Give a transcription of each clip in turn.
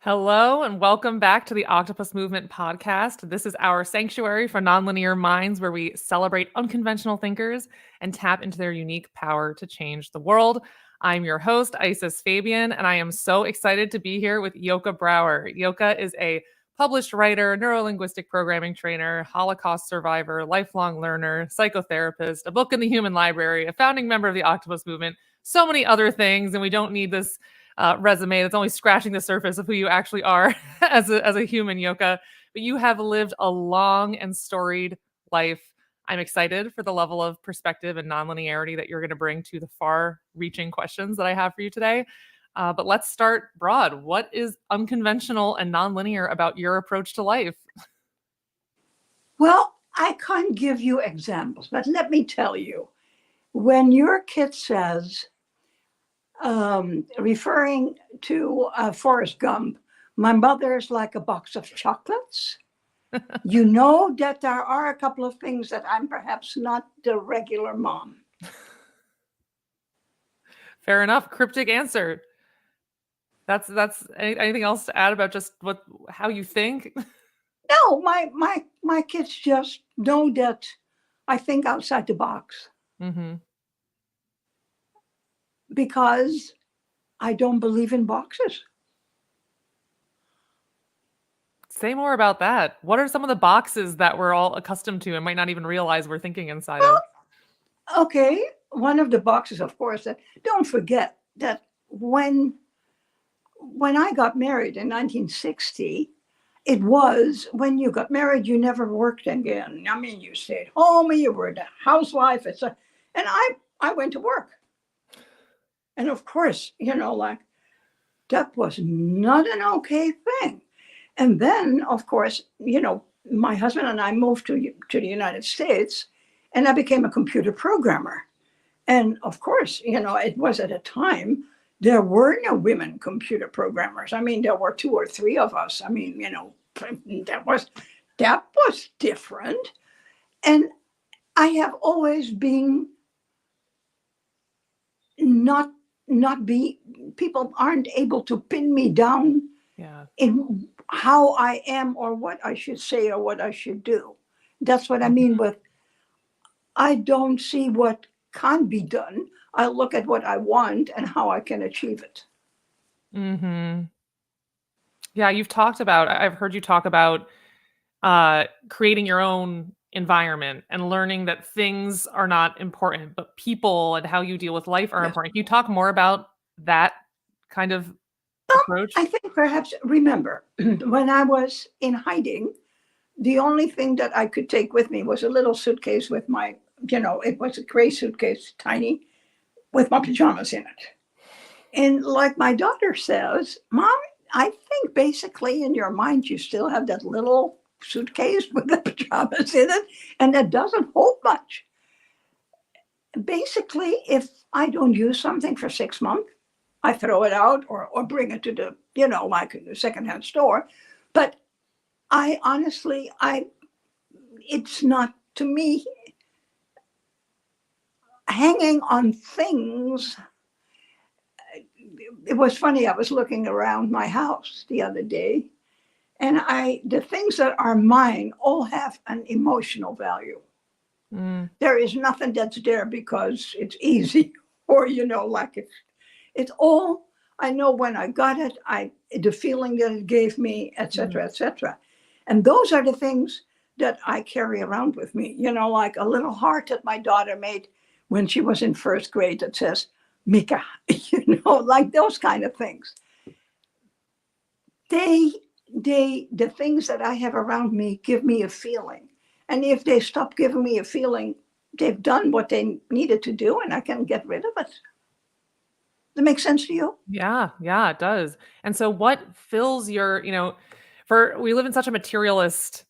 Hello and welcome back to the Octopus Movement podcast. This is our sanctuary for nonlinear minds where we celebrate unconventional thinkers and tap into their unique power to change the world. I'm your host, Isis Fabian, and I am so excited to be here with Yoka Brouwer. Yoka is a published writer, neurolinguistic programming trainer, Holocaust survivor, lifelong learner, psychotherapist, a book in the human library, a founding member of the Octopus Movement, so many other things, and we don't need this resume that's only scratching the surface of who you actually are as a human, Yoka. But you have lived a long and storied life. I'm excited for the level of perspective and nonlinearity that you're going to bring to the far-reaching questions that I have for you today. But let's start broad. What is unconventional and nonlinear about your approach to life? Well, I can't give you examples, but let me tell you, when your kid says, referring to Forrest Gump, my mother's like a box of chocolates, you know that there are a couple of things that I'm perhaps not the regular mom. Fair enough. Cryptic answer. That's anything else to add about just how you think? No, my kids just know that I think outside the box. Mm-hmm. Because I don't believe in boxes. Say more about that. What are some of the boxes that we're all accustomed to and might not even realize we're thinking inside of? Okay, one of the boxes, of course, that don't forget that when I got married in 1960, it was when you got married, you never worked again. I mean, you stayed home, you were the housewife, etc. And I went to work. And of course, that was not an okay thing. And then, of course, my husband and I moved to the United States, and I became a computer programmer. And of course, it was at a time there were no women computer programmers. I mean, there were 2 or 3 of us. I mean, that was different. And I have always been not be people aren't able to pin me down in how I am or what I should say or what I should do. That's what I mean with I don't see what can't be done. I look at what I want and how I can achieve it. Mm-hmm. Yeah, I've heard you talk about creating your own environment and learning that things are not important, but people and how you deal with life are important. Can you talk more about that kind of approach? I think perhaps, remember, when I was in hiding, the only thing that I could take with me was a little suitcase with my, it was a gray suitcase, tiny, with my pajamas in it. And like my daughter says, Mom, I think basically in your mind, you still have that little suitcase with the pajamas in it, and that doesn't hold much. Basically, if I don't use something for 6 months, I throw it out or bring it to the, like the secondhand store. But I honestly, it's not, to me, hanging on things. It was funny, I was looking around my house the other day, and the things that are mine all have an emotional value. There is nothing that's there because it's easy or, like it's all, I know when I got it, the feeling that it gave me, et cetera, et cetera. And those are the things that I carry around with me, like a little heart that my daughter made when she was in first grade that says, Mika, like those kind of things. The things that I have around me give me a feeling. And if they stop giving me a feeling, they've done what they needed to do and I can get rid of it. Does that make sense to you? Yeah, it does. And so what fills your, we live in such a materialist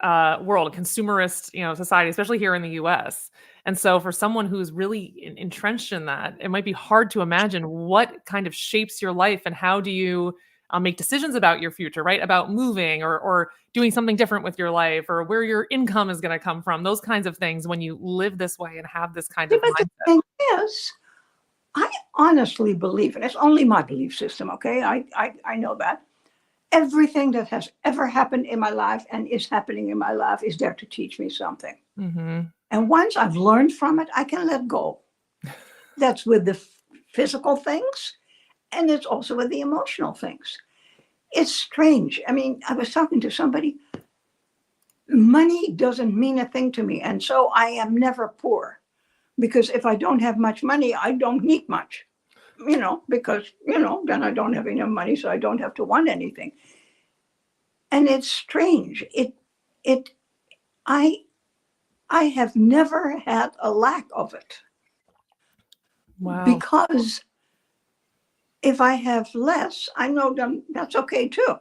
world, a consumerist, society, especially here in the US. And so for someone who's really entrenched in that, it might be hard to imagine what kind of shapes your life and how do you make decisions about your future, right? About moving or doing something different with your life or where your income is going to come from, those kinds of things when you live this way and have this kind of mindset. The thing is, I honestly believe, and it's only my belief system, okay? I know that. Everything that has ever happened in my life and is happening in my life is there to teach me something. Mm-hmm. And once I've learned from it, I can let go. That's with the physical things, and it's also with the emotional things. It's strange. I mean, I was talking to somebody, money doesn't mean a thing to me. And so I am never poor, because if I don't have much money, I don't need much, because, then I don't have enough money, so I don't have to want anything. And it's strange. I, I have never had a lack of it, Wow. because if I have less, I know then that's okay too.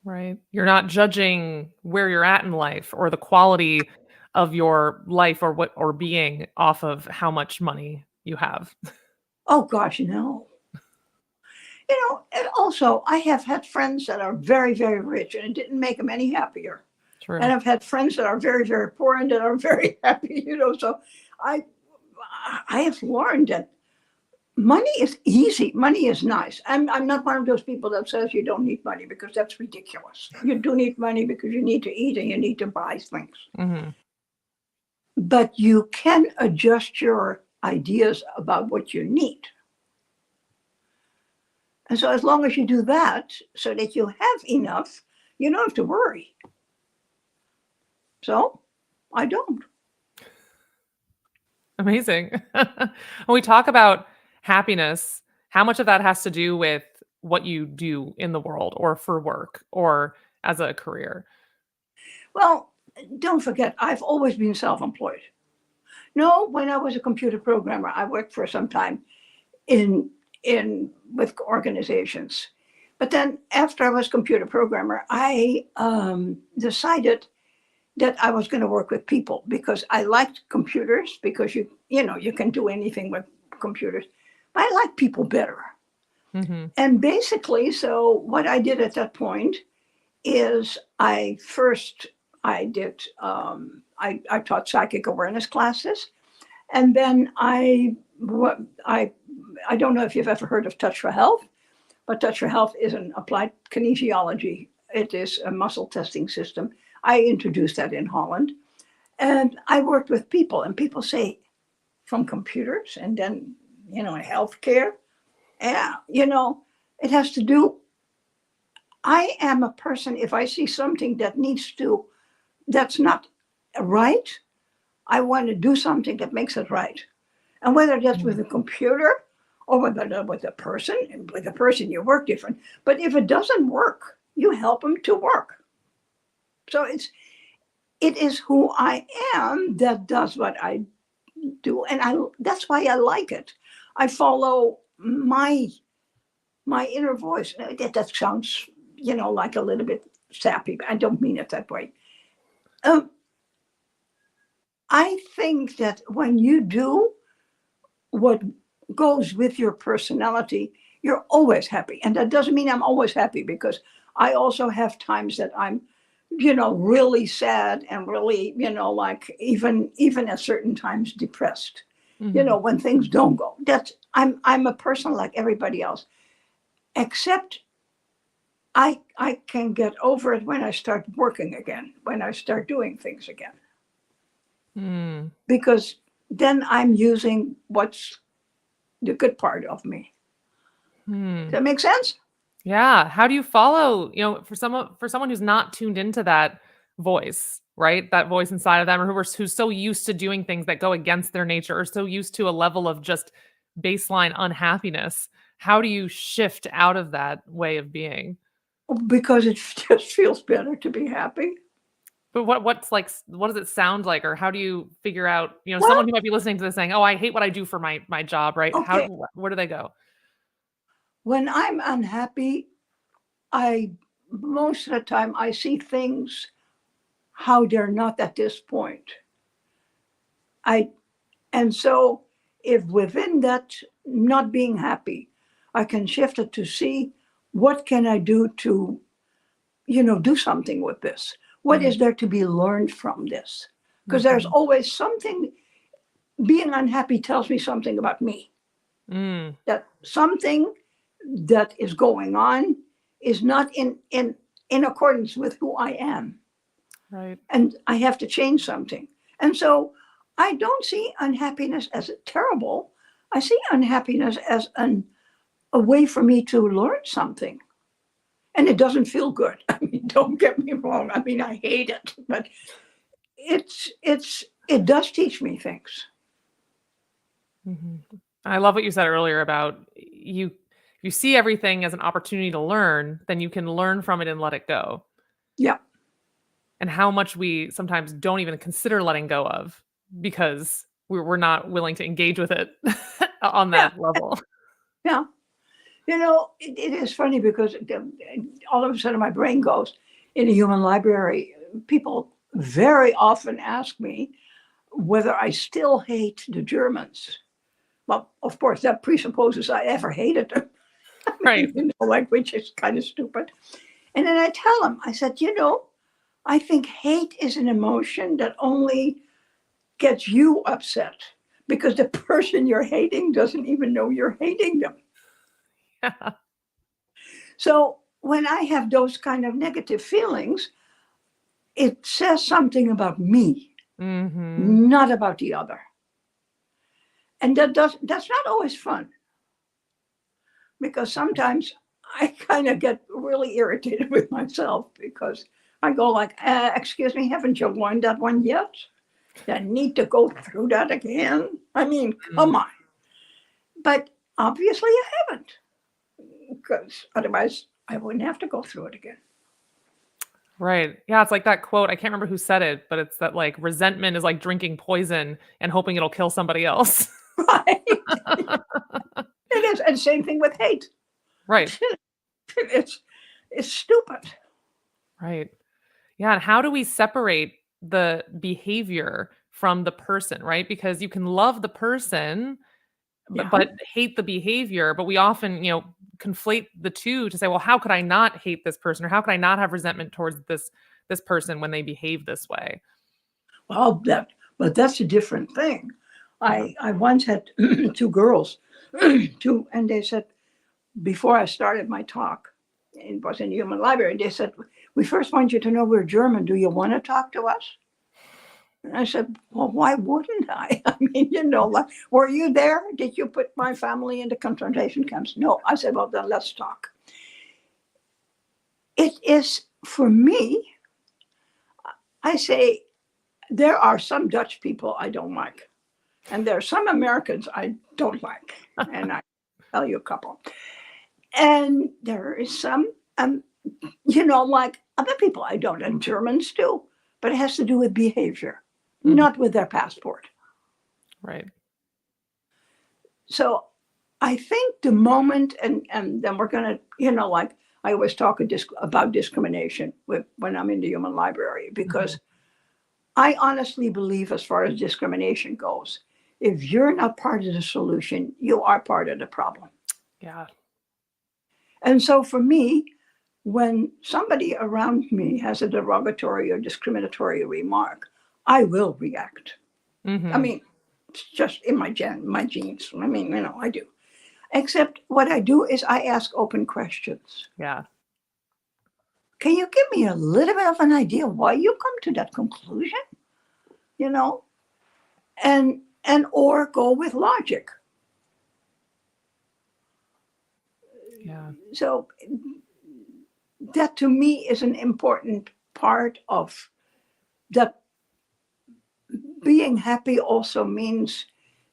Right. You're not judging where you're at in life or the quality of your life or being off of how much money you have. Oh gosh, no. And also I have had friends that are very, very rich and it didn't make them any happier. And True. I've had friends that are very, very poor and that are very happy. So I I have learned that money is easy. Money is nice. I'm not one of those people that says you don't need money, because that's ridiculous. You do need money because you need to eat and you need to buy things. Mm-hmm. But you can adjust your ideas about what you need. And so as long as you do that so that you have enough, you don't have to worry. So I don't. Amazing. When we talk about happiness, how much of that has to do with what you do in the world or for work or as a career? Well, don't forget, I've always been self-employed. No, when I was a computer programmer, I worked for some time in with organizations. But then after I was computer programmer, I decided that I was going to work with people, because I liked computers, because you can do anything with computers. But I like people better. Mm-hmm. And basically, so what I did at that point is I taught psychic awareness classes, and then I don't know if you've ever heard of Touch for Health, but Touch for Health is an applied kinesiology. It is a muscle testing system. I introduced that in Holland, and I worked with people, and people say, from computers, and then healthcare. Yeah, it has to do. I am a person. If I see something that's not right, I want to do something that makes it right. And whether that's with a computer or whether that's with a person, and with a person you work different. But if it doesn't work, you help them to work. So it is who I am that does what I do, and that's why I like it. I follow my inner voice. That sounds like a little bit sappy, but I don't mean it that way. Um, I think that when you do what goes with your personality, you're always happy. And that doesn't mean I'm always happy, because I also have times that I'm, really sad and really, like even at certain times depressed. Mm-hmm. When things don't go. I'm a person like everybody else, except I can get over it when I start working again, when I start doing things again, Mm. because then I'm using what's the good part of me. Does Hmm. that make sense? Yeah. How do you follow, for someone who's not tuned into that voice, right? That voice inside of them, or who's so used to doing things that go against their nature, or so used to a level of just baseline unhappiness. How do you shift out of that way of being? Because it just feels better to be happy. But what does it sound like, or how do you figure out, someone Well, who might be listening to this saying, "Oh, I hate what I do for my job," right? okay. Where do they go? When I'm unhappy, I most of the time I see things how they're not at this point. I and so if within that not being happy, I can shift it to see what can I do to, do something with this. What Mhm. is there to be learned from this? Because there's Mhm. always something. Being unhappy tells me something about me. Mm. That something that is going on is not in accordance with who I am. Right. And I have to change something. And so I don't see unhappiness as terrible. I see unhappiness as a way for me to learn something. And it doesn't feel good. I mean, don't get me wrong. I mean, I hate it, but it does teach me things. Mm-hmm. I love what you said earlier about you see everything as an opportunity to learn, then you can learn from it and let it go. Yeah. And how much we sometimes don't even consider letting go of because we're not willing to engage with it on that level. Yeah. It is funny because all of a sudden my brain goes, in a human library, people very often ask me whether I still hate the Germans. Well, of course, that presupposes I ever hated them. Right. Which is kind of stupid. And then I tell them, I said, I think hate is an emotion that only gets you upset because the person you're hating doesn't even know you're hating them. Yeah. So when I have those kind of negative feelings, it says something about me, not about the other. And that's not always fun. Because sometimes I kind of get really irritated with myself because I go like, excuse me, haven't you learned that one yet? I need to go through that again. I mean, come on. But obviously I haven't, because otherwise I wouldn't have to go through it again. Right. Yeah, it's like that quote. I can't remember who said it, but it's that like resentment is like drinking poison and hoping it'll kill somebody else. Right. It is. And same thing with hate. Right. It's stupid. Right. Yeah. And how do we separate the behavior from the person, right? Because you can love the person, but hate the behavior. But we often, conflate the two to say, well, how could I not hate this person? Or how could I not have resentment towards this person when they behave this way? Well, but that's a different thing. I once had two girls, and they said, before I started my talk, it was in the human library, they said, we first want you to know we're German. Do you want to talk to us? And I said, well, why wouldn't I? I mean, like, were you there? Did you put my family into concentration camps? No. I said, well, then let's talk. It is, for me, I say, there are some Dutch people I don't like. And there are some Americans I don't like. And I tell you a couple. And there is some, like other people I don't, and Germans too. But it has to do with behavior, not with their passport. Right. So I think the moment, and then we're going to, like I always talk about discrimination when I'm in the human library, because I honestly believe, as far as discrimination goes, if you're not part of the solution, you are part of the problem. Yeah. And so for me, when somebody around me has a derogatory or discriminatory remark, I will react. I mean, it's just in my genes. I mean, I do. Except what I do is I ask open questions. Yeah. Can you give me a little bit of an idea why you come to that conclusion? And or go with logic. Yeah. So that to me is an important part of that. Being happy also means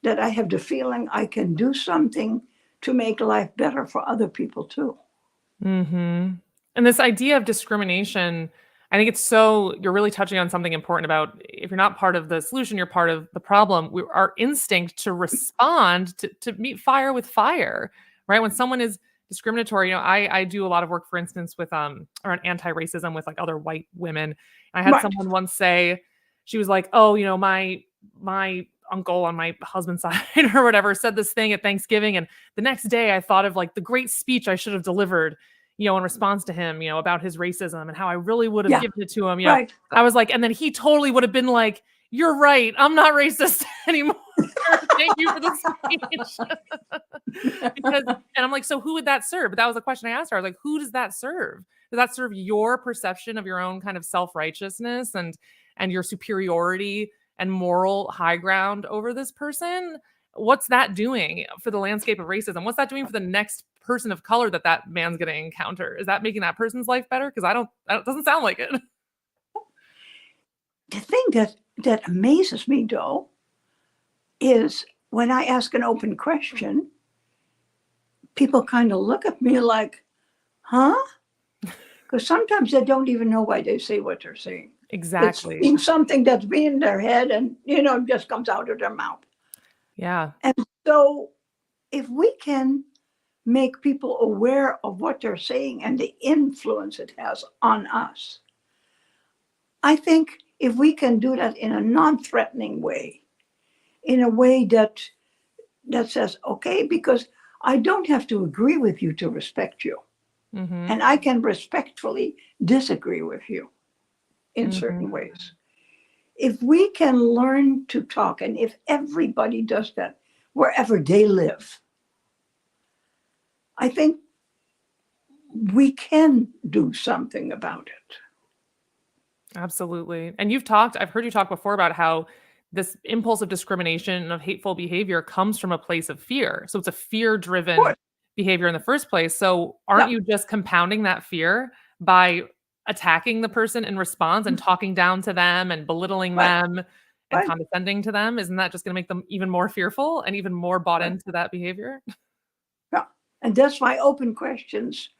that I have the feeling I can do something to make life better for other people too. And this idea of discrimination, I think you're really touching on something important about if you're not part of the solution, you're part of the problem. Our instinct to respond, to meet fire with fire, right? When someone is discriminatory, I do a lot of work, for instance, with around anti-racism with like other white women. And I had someone once say, she was like, oh, my uncle on my husband's side or whatever said this thing at Thanksgiving. And the next day I thought of like the great speech I should have delivered, in response to him, about his racism and how I really would have given it to him. Right. I was like, and then he totally would have been like, you're right. I'm not racist anymore. Thank you for the speech. Because, and I'm like, so who would that serve? But that was the question I asked her. I was like, who does that serve? Does that serve your perception of your own kind of self-righteousness and your superiority and moral high ground over this person? What's that doing for the landscape of racism? What's that doing for the next person of color that man's going to encounter? Is that making that person's life better? Because it doesn't sound like it. The thing that amazes me, though, is when I ask an open question, people kind of look at me like, huh? Because sometimes they don't even know why they say what they're saying. Exactly. It's something that's been in their head and, just comes out of their mouth. Yeah. And so if we can make people aware of what they're saying and the influence it has on us, I think if we can do that in a non-threatening way, in a way that says, okay, because I don't have to agree with you to respect you. Mm-hmm. And I can respectfully disagree with you in certain ways. If we can learn to talk, and if everybody does that wherever they live, I think we can do something about it. Absolutely. And I've heard you talk before about how this impulse of discrimination and of hateful behavior comes from a place of fear. So it's a fear-driven behavior in the first place. So aren't you just compounding that fear by attacking the person in response and talking down to them and belittling them and condescending to them? Isn't that just going to make them even more fearful and even more bought into that behavior? Yeah. And that's why open questions,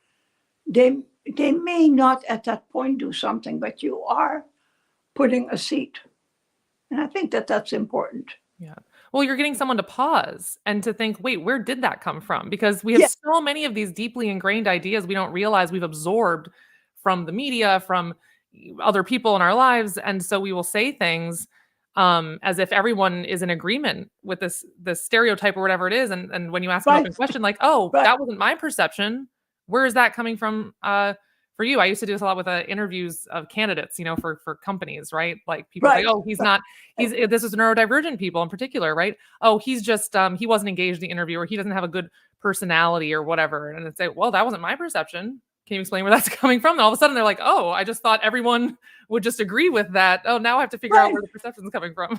they may not at that point do something, but you are putting a seed. And I think that's important. Yeah. Well, you're getting someone to pause and to think, wait, where did that come from? Because we have so many of these deeply ingrained ideas we don't realize we've absorbed from the media, from other people in our lives. And so we will say things as if everyone is in agreement with this stereotype or whatever it is. And when you ask an open question, like, oh, that wasn't my perception. Where is that coming from for you? I used to do this a lot with interviews of candidates, for companies, right? Like people say, oh, this is neurodivergent people in particular, right? Oh, he's just, he wasn't engaged in the interview, or he doesn't have a good personality or whatever. And it's like, well, that wasn't my perception. Can you explain where that's coming from? And all of a sudden they're like, oh, I just thought everyone would just agree with that. Oh, now I have to figure out where the perception is coming from.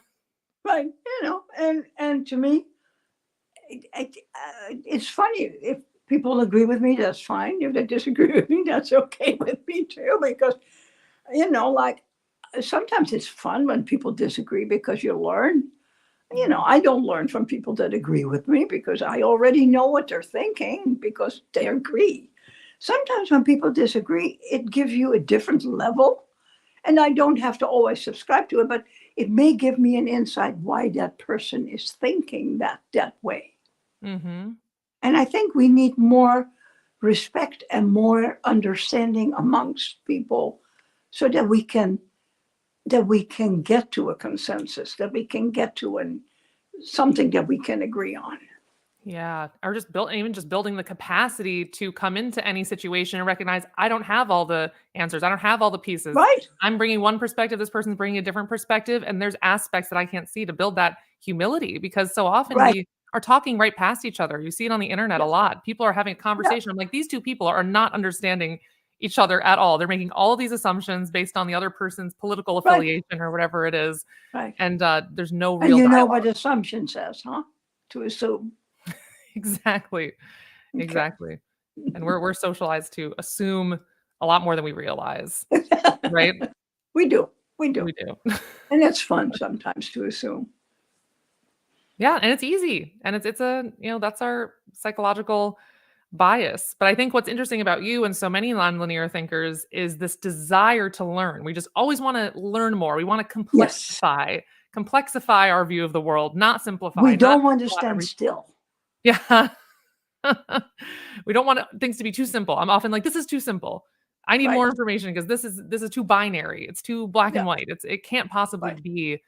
Right. And to me, it's funny. If people agree with me, that's fine. If they disagree with me, that's okay with me too. Because, like sometimes it's fun when people disagree because you learn. I don't learn from people that agree with me because I already know what they're thinking because they agree. Sometimes when people disagree, it gives you a different level. And I don't have to always subscribe to it, but it may give me an insight why that person is thinking that way. Mm-hmm. And I think we need more respect and more understanding amongst people so that we can get to a consensus, that we can get to something that we can agree on. Yeah. Or just building the capacity to come into any situation and recognize I don't have all the answers. I don't have all the pieces. Right. I'm bringing one perspective. This person's bringing a different perspective. And there's aspects that I can't see, to build that humility, because so often we are talking right past each other. You see it on the internet a lot. People are having a conversation. I'm like, these two people are not understanding each other at all. They're making all of these assumptions based on the other person's political affiliation or whatever it is. Right. And there's no real And dialogue. what assumption says, huh? To assume. Exactly. Okay. Exactly. And we're socialized to assume a lot more than we realize, right? We do. We do. And it's fun sometimes to assume. Yeah, and it's easy. And it's that's our psychological bias. But I think what's interesting about you and so many nonlinear thinkers is this desire to learn. We just always want to learn more. We want to complexify our view of the world, not simplify. We don't want to stand still. Yeah. We don't want things to be too simple. I'm often like, this is too simple. I need more information because this is too binary. It's too black and white. It can't possibly be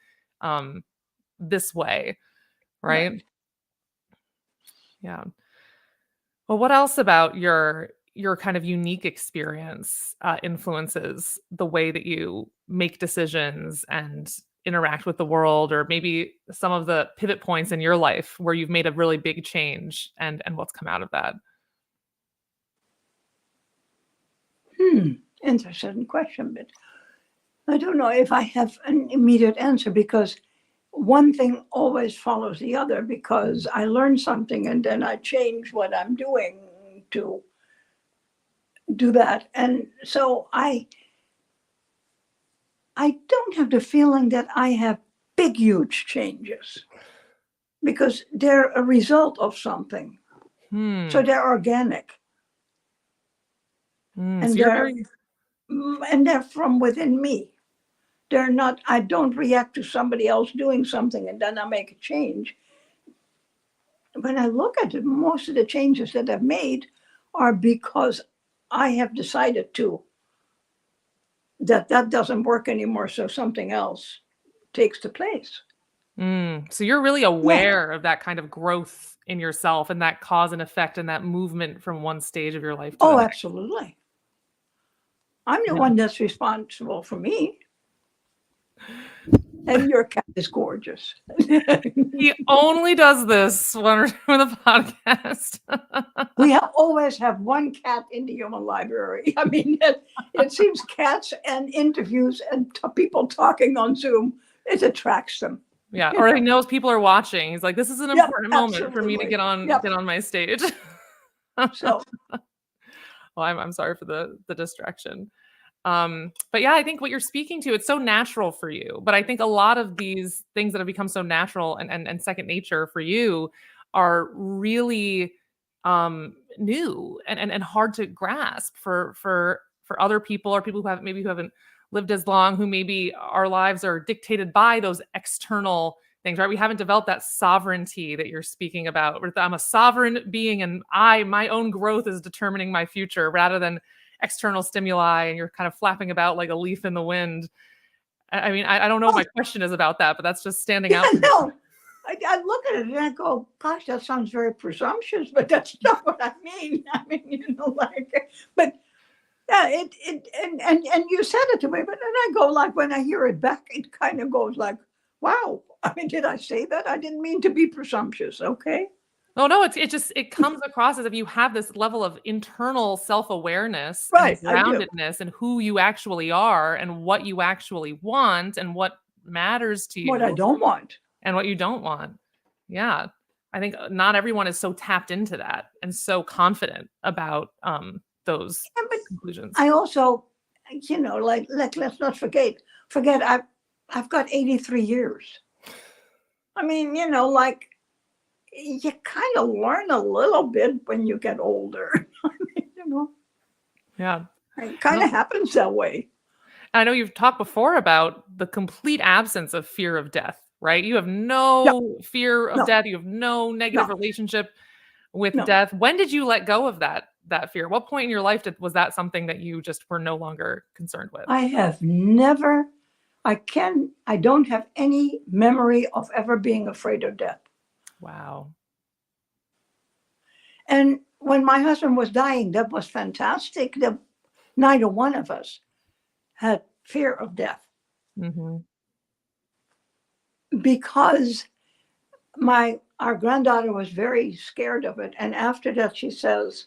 this way. Right? Yeah. Well, what else about your kind of unique experience influences the way that you make decisions and interact with the world, or maybe some of the pivot points in your life where you've made a really big change and what's come out of that? Interesting question, but I don't know if I have an immediate answer, because one thing always follows the other, because I learn something and then I change what I'm doing to do that. And so I don't have the feeling that I have big, huge changes, because they're a result of something. So they're organic, So and you're very they're from within me. They're not, I don't react to somebody else doing something and then I make a change. When I look at it, most of the changes that I've made are because I have decided that doesn't work anymore, so something else takes the place. So you're really Yeah. aware of that kind of growth in yourself and that cause and effect and that movement from one stage of your life to the Oh, next. absolutely. I'm the Yeah. one that's responsible for me. And your cat is gorgeous. He only does this when we're doing the podcast. We always have one cat in the human library. I mean, it seems cats and interviews and people talking on Zoom, it attracts them. Yeah, or he knows people are watching. He's like, "This is an Yep, important moment for me to absolutely. Yep. get on my stage." So, Well, I'm sorry for the distraction. But yeah, I think what you're speaking to, it's so natural for you. But I think a lot of these things that have become so natural and second nature for you are really new and hard to grasp for other people, or people who haven't lived as long, who maybe our lives are dictated by those external things, right? We haven't developed that sovereignty that you're speaking about. Where I'm a sovereign being and my own growth is determining my future, rather than external stimuli, and you're kind of flapping about like a leaf in the wind. I mean, I don't know what my question is about that, but that's just standing yeah, out. no. I look at it and I go, gosh, that sounds very presumptuous, but that's not what I mean. I mean, but yeah, and you said it to me, but then I go, like, when I hear it back, it kind of goes like, wow. I mean, did I say that? I didn't mean to be presumptuous. Okay. Oh no, it comes across as if you have this level of internal self-awareness and Right. I do. groundedness in who you actually are and what you actually want and what matters to What I you don't want. and what you don't want. Yeah. I think not everyone is so tapped into that and so confident about those Yeah, but conclusions. I also, like let's not forget I've got 83 years. I mean, like, you kind of learn a little bit when you get older. I mean, Yeah. it kind No, of happens that way. I know you've talked before about the complete absence of fear of death, right? You have No, no fear of no, death. You have no negative no, relationship with no. death. When did you let go of that fear? What point in your life was that something that you just were no longer concerned with? I have never, I don't have any memory of ever being afraid of death. Wow. And when my husband was dying, that was fantastic. Neither one of us had fear of death, Hmm. because our granddaughter was very scared of it. And after that, she says,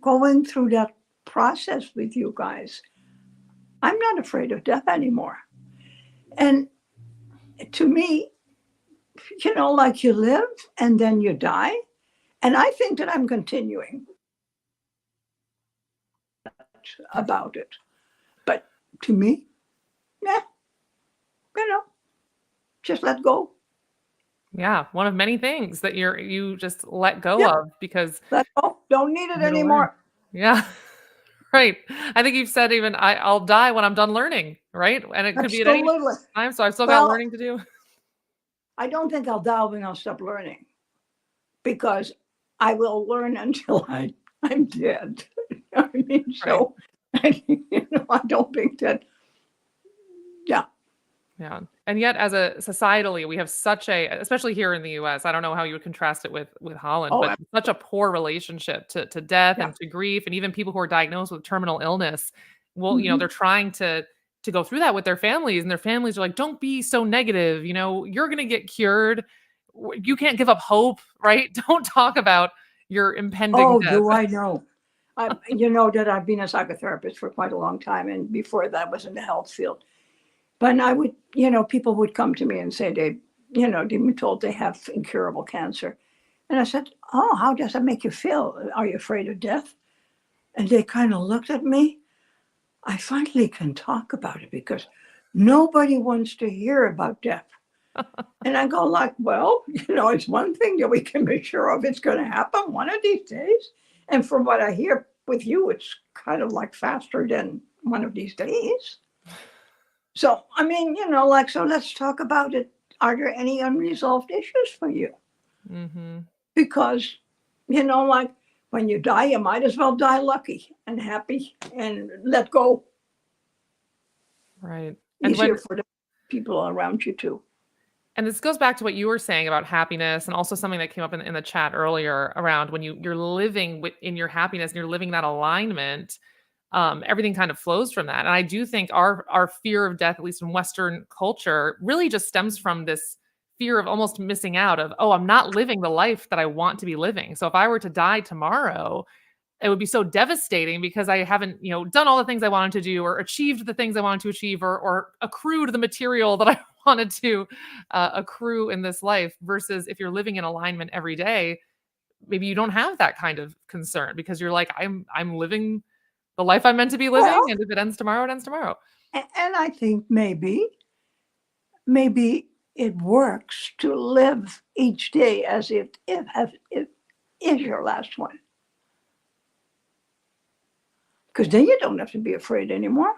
going through that process with you guys, I'm not afraid of death anymore. And to me, like, you live and then you die. And I think that I'm continuing about it. But to me, yeah, just let go. Yeah, one of many things that you just let go Yep, of because let go. Don't need it you had to learn. anymore. Yeah. Right. I think you've said even I'll die when I'm done learning, right? And it could be at any Absolutely. time. So I've still got Well, learning to do. I don't think I'll die when I'll stop learning, because I will learn until I'm dead. I mean, Right. so I don't think that. Yeah, Yeah. And yet as a societally, we have such a, especially here in the US, I don't know how you would contrast it with Holland, oh but such a poor relationship to death yeah, and to grief, and even people who are diagnosed with terminal illness. Well, hmm they're trying to to go through that with their families, and their families are like, don't be so negative. You're going to get cured. You can't give up hope, right? Don't talk about your impending Oh, death. do I know? You know that I've been a psychotherapist for quite a long time, and before that was in the health field. But I would, people would come to me and say they've been told they have incurable cancer. And I said, oh, how does that make you feel? Are you afraid of death? And they kind of looked at me. I finally can talk about it because nobody wants to hear about death. And I go like, well, it's one thing that we can be sure of. It's going to happen one of these days. And from what I hear with you, it's kind of like faster than one of these days. So, so let's talk about it. Are there any unresolved issues for you? Mm-hmm. Because, like when you die, you might as well die lucky and happy and let go. Right. Easier for the people around you too. And this goes back to what you were saying about happiness, and also something that came up in the chat earlier around when you're living in your happiness and you're living that alignment, everything kind of flows from that. And I do think our fear of death, at least in Western culture, really just stems from this fear of almost missing out of, oh, I'm not living the life that I want to be living. So if I were to die tomorrow, it would be so devastating because I haven't, done all the things I wanted to do or achieved the things I wanted to achieve or accrued the material that I wanted to accrue in this life, versus if you're living in alignment every day, maybe you don't have that kind of concern because you're like, I'm living the life I'm meant to be living. Well, and if it ends tomorrow, it ends tomorrow. And I think maybe it works to live each day as if it is your last one. Because then you don't have to be afraid anymore.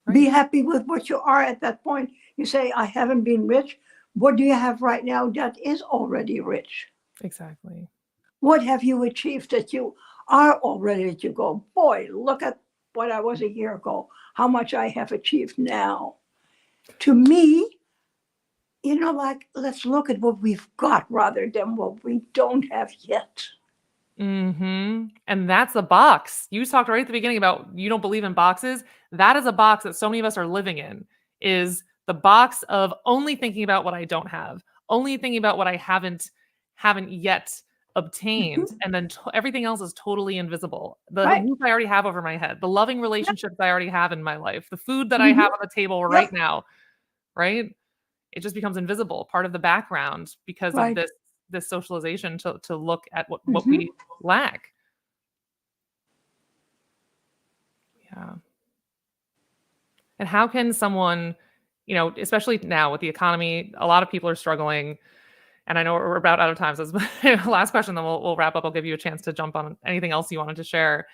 Right. Be happy with what you are at that point. You say, I haven't been rich. What do you have right now that is already rich? Exactly. What have you achieved that you are already, that you go, boy, look at what I was a year ago, how much I have achieved now. To me, let's look at what we've got rather than what we don't have yet. Mm-hmm. And that's a box. You talked right at the beginning about you don't believe in boxes. That is a box that so many of us are living in, is the box of only thinking about what I don't have, only thinking about what I haven't yet obtained. Mm-hmm. And then everything else is totally invisible. The Right. roof I already have over my head, the loving relationships I already have in my life, the food that Mm-hmm. I have on the table right now, right? It just becomes invisible, part of the background because of this socialization to look at what we lack. Yeah. And how can someone, especially now with the economy, a lot of people are struggling. And I know we're about out of time. So this is last question, then we'll wrap up. I'll give you a chance to jump on anything else you wanted to share.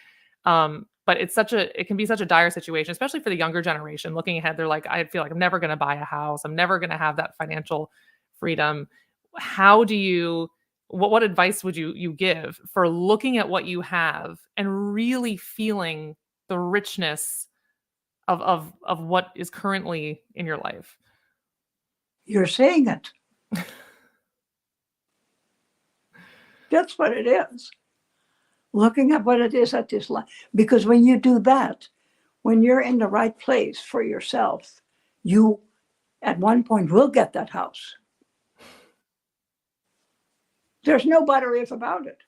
But it can be such a dire situation, especially for the younger generation. Looking ahead, they're like, I feel like I'm never going to buy a house. I'm never going to have that financial freedom. How do you, what advice would you give for looking at what you have and really feeling the richness of what is currently in your life? You're saying it. That's what it is. Looking at what it is at this life. Because when you do that, when you're in the right place for yourself, you at one point will get that house. There's no but or if about it.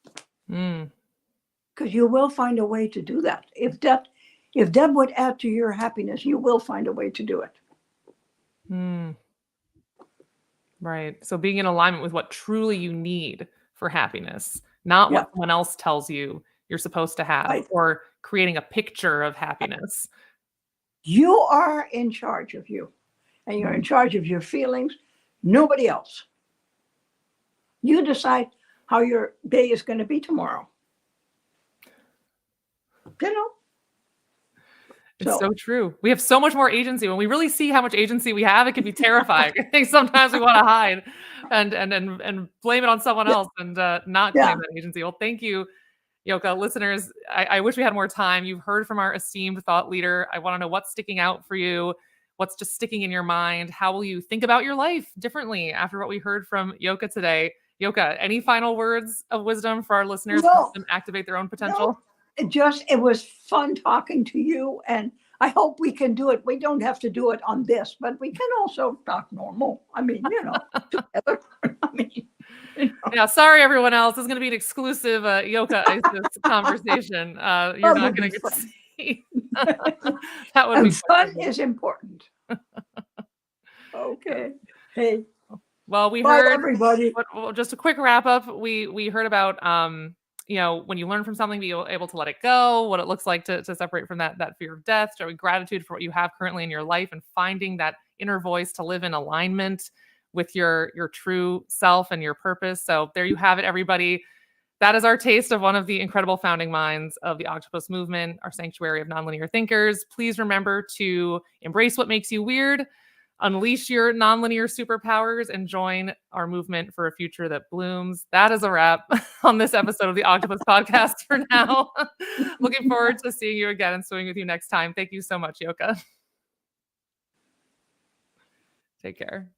Because you will find a way to do that. If that would add to your happiness, you will find a way to do it. Right. So being in alignment with what truly you need for happiness, not what someone else tells you you're supposed to have, or creating a picture of happiness. You are in charge of you, and you're in charge of your feelings, nobody else. You decide how your day is going to be tomorrow. It's so true. We have so much more agency. When we really see how much agency we have, it can be terrifying. I think sometimes we want to hide and blame it on someone else and not claim that agency. Well, thank you, Yoka. Listeners, I wish we had more time. You've heard from our esteemed thought leader. I want to know what's sticking out for you. What's just sticking in your mind? How will you think about your life differently after what we heard from Yoka today? Yoka, any final words of wisdom for our listeners to help them activate their own potential? It was fun talking to you, and I hope we can do it. We don't have to do it on this, but we can also talk normal. I mean, together. I mean, Yeah, sorry everyone else. This is going to be an exclusive Yoka ISIS conversation. You're not going to get to see. That would be fun is important. Okay. Hey. Well, we Bye, heard everybody. Just a quick wrap up. We heard about when you learn from something, be able to let it go, what it looks like to separate from that fear of death, showing gratitude for what you have currently in your life, and finding that inner voice to live in alignment with your true self and your purpose. So there you have it, everybody. That is our taste of one of the incredible founding minds of the Octopus movement, our sanctuary of nonlinear thinkers. Please remember to embrace what makes you weird, unleash your nonlinear superpowers, and join our movement for a future that blooms. That is a wrap on this episode of the Octopus podcast for now. Looking forward to seeing you again and swimming with you next time. Thank you so much, Yoka. Take care.